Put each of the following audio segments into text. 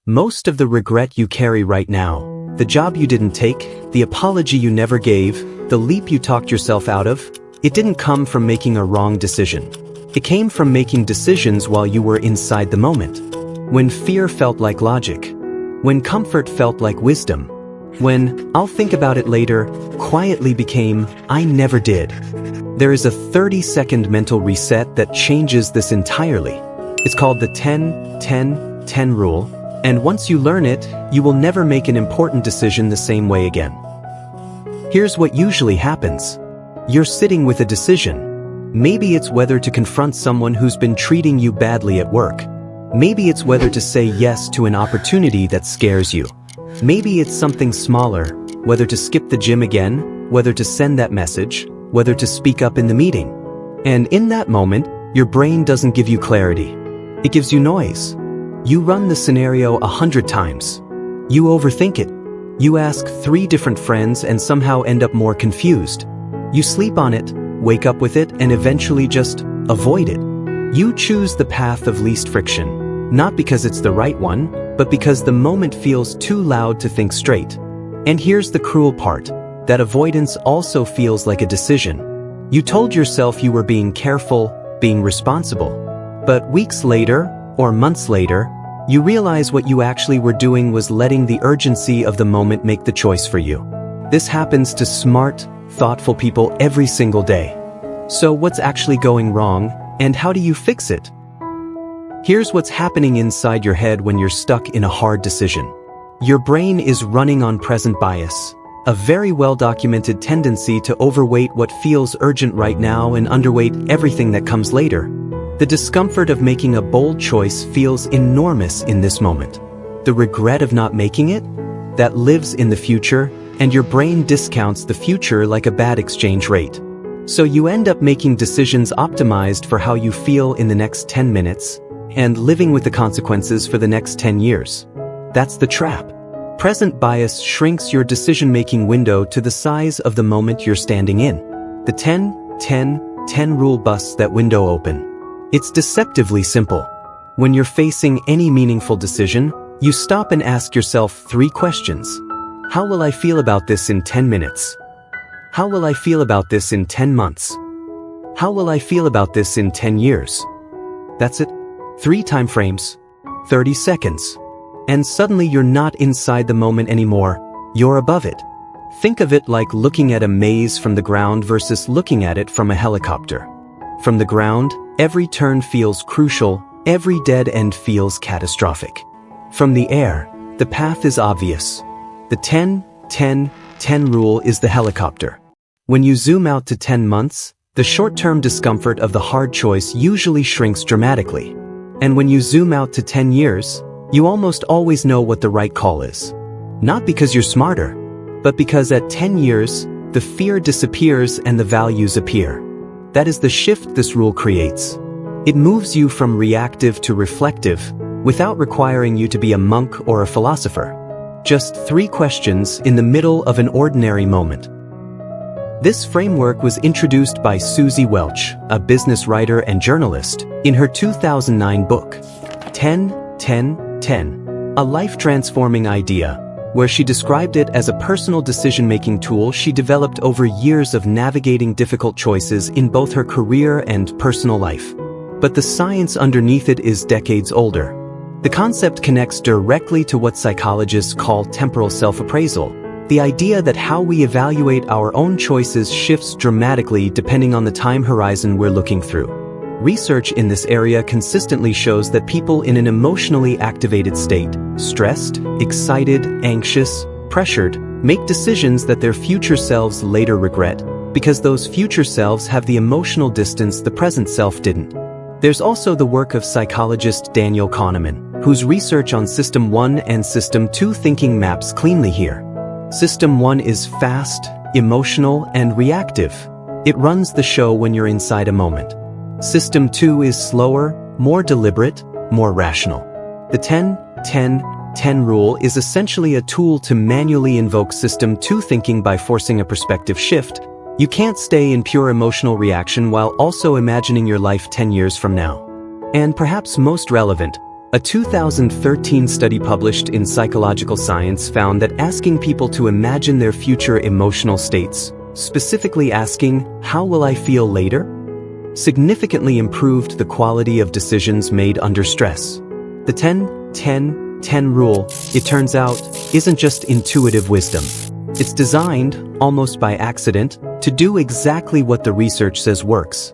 Most of the regret you carry right now, the job you didn't take, the apology you never gave, the leap you talked yourself out of, it didn't come from making a wrong decision. It came from making decisions while you were inside the moment. When fear felt like logic. When comfort felt like wisdom. When "I'll think about it later" quietly became "I never did." There is a 30-second mental reset that changes this entirely. It's called the 10-10-10 rule, and once you learn it, you will never make an important decision the same way again. Here's what usually happens. You're sitting with a decision. Maybe it's whether to confront someone who's been treating you badly at work. Maybe it's whether to say yes to an opportunity that scares you. Maybe it's something smaller, whether to skip the gym again, whether to send that message, whether to speak up in the meeting. And in that moment, your brain doesn't give you clarity. It gives you noise. You run the scenario 100 times. You overthink it. You ask 3 different friends and somehow end up more confused. You sleep on it, wake up with it, and eventually just avoid it. You choose the path of least friction, not because it's the right one, but because the moment feels too loud to think straight. And here's the cruel part, that avoidance also feels like a decision. You told yourself you were being careful, being responsible. But weeks later, or months later, you realize what you actually were doing was letting the urgency of the moment make the choice for you. This happens to smart, thoughtful people every single day. So what's actually going wrong, and how do you fix it? Here's what's happening inside your head when you're stuck in a hard decision. Your brain is running on present bias, a very well-documented tendency to overweight what feels urgent right now and underweight everything that comes later. The discomfort of making a bold choice feels enormous in this moment. The regret of not making it? That lives in the future, and your brain discounts the future like a bad exchange rate. So you end up making decisions optimized for how you feel in the next 10 minutes, and living with the consequences for the next 10 years. That's the trap. Present bias shrinks your decision-making window to the size of the moment you're standing in. The 10-10-10 rule busts that window open. It's deceptively simple. When you're facing any meaningful decision, you stop and ask yourself 3 questions. How will I feel about this in 10 minutes? How will I feel about this in 10 months? How will I feel about this in 10 years? That's it. 3 time frames. 30 seconds. And suddenly you're not inside the moment anymore, you're above it. Think of it like looking at a maze from the ground versus looking at it from a helicopter. From the ground, every turn feels crucial, every dead end feels catastrophic. From the air, the path is obvious. The 10-10-10 rule is the helicopter. When you zoom out to 10 months, the short-term discomfort of the hard choice usually shrinks dramatically. And when you zoom out to 10 years, you almost always know what the right call is. Not because you're smarter, but because at 10 years, the fear disappears and the values appear. That is the shift this rule creates. It moves you from reactive to reflective, without requiring you to be a monk or a philosopher. Just 3 questions in the middle of an ordinary moment. This framework was introduced by Susie Welch, a business writer and journalist, in her 2009 book, 10-10-10, A Life-Transforming Idea, where she described it as a personal decision-making tool she developed over years of navigating difficult choices in both her career and personal life. But the science underneath it is decades older. The concept connects directly to what psychologists call temporal self-appraisal, the idea that how we evaluate our own choices shifts dramatically depending on the time horizon we're looking through. Research in this area consistently shows that people in an emotionally activated state, stressed, excited, anxious, pressured, make decisions that their future selves later regret, because those future selves have the emotional distance the present self didn't. There's also the work of psychologist Daniel Kahneman, whose research on System 1 and System 2 thinking maps cleanly here. System 1 is fast, emotional, and reactive. It runs the show when you're inside a moment. System 2 is slower, more deliberate, more rational. The 10-10-10 rule is essentially a tool to manually invoke System 2 thinking by forcing a perspective shift. You can't stay in pure emotional reaction while also imagining your life 10 years from now. And perhaps most relevant, A 2013 study published in Psychological Science found that asking people to imagine their future emotional states, specifically asking, "How will I feel later?" significantly improved the quality of decisions made under stress. The 10-10-10 rule, it turns out, isn't just intuitive wisdom. It's designed, almost by accident, to do exactly what the research says works.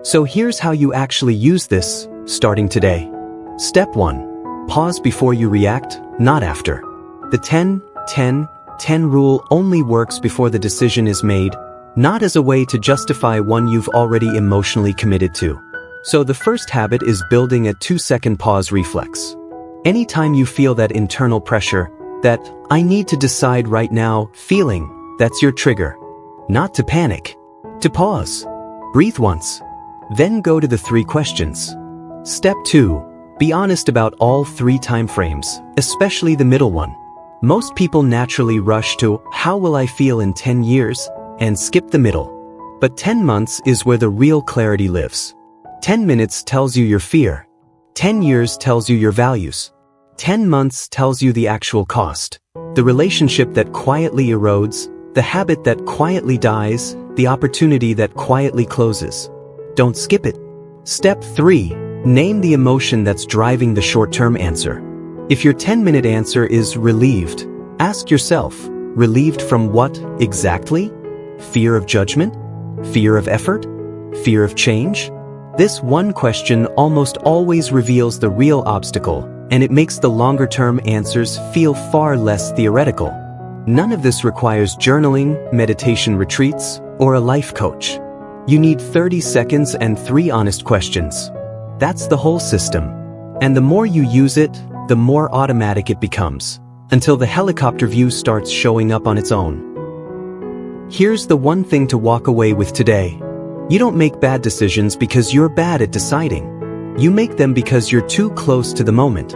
So here's how you actually use this, starting today. Step 1. Pause before you react, not after. The 10-10-10 rule only works before the decision is made, not as a way to justify one you've already emotionally committed to. So the first habit is building a 2-second pause reflex. Anytime you feel that internal pressure, that "I need to decide right now" feeling, that's your trigger. Not to panic. To pause. Breathe once. Then go to the 3 questions. Step 2. Be honest about all 3 timeframes, especially the middle one. Most people naturally rush to "How will I feel in 10 years?" and skip the middle. But 10 months is where the real clarity lives. 10 minutes tells you your fear. 10 years tells you your values. 10 months tells you the actual cost. The relationship that quietly erodes, the habit that quietly dies, the opportunity that quietly closes. Don't skip it. Step 3. Name the emotion that's driving the short-term answer. If your 10-minute answer is relieved, ask yourself, relieved from what exactly? Fear of judgment? Fear of effort? Fear of change? This one question almost always reveals the real obstacle, and it makes the longer-term answers feel far less theoretical. None of this requires journaling, meditation retreats, or a life coach. You need 30 seconds and 3 honest questions. That's the whole system. And the more you use it, the more automatic it becomes, until the helicopter view starts showing up on its own. Here's the one thing to walk away with today. You don't make bad decisions because you're bad at deciding. You make them because you're too close to the moment.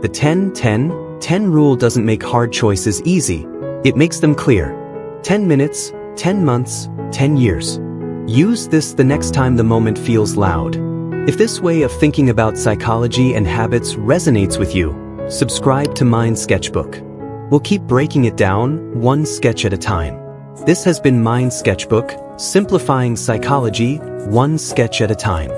The 10-10-10 rule doesn't make hard choices easy. It makes them clear. 10 minutes, 10 months, 10 years. Use this the next time the moment feels loud. If this way of thinking about psychology and habits resonates with you, subscribe to Mind Sketchbook. We'll keep breaking it down, one sketch at a time. This has been Mind Sketchbook, simplifying psychology, one sketch at a time.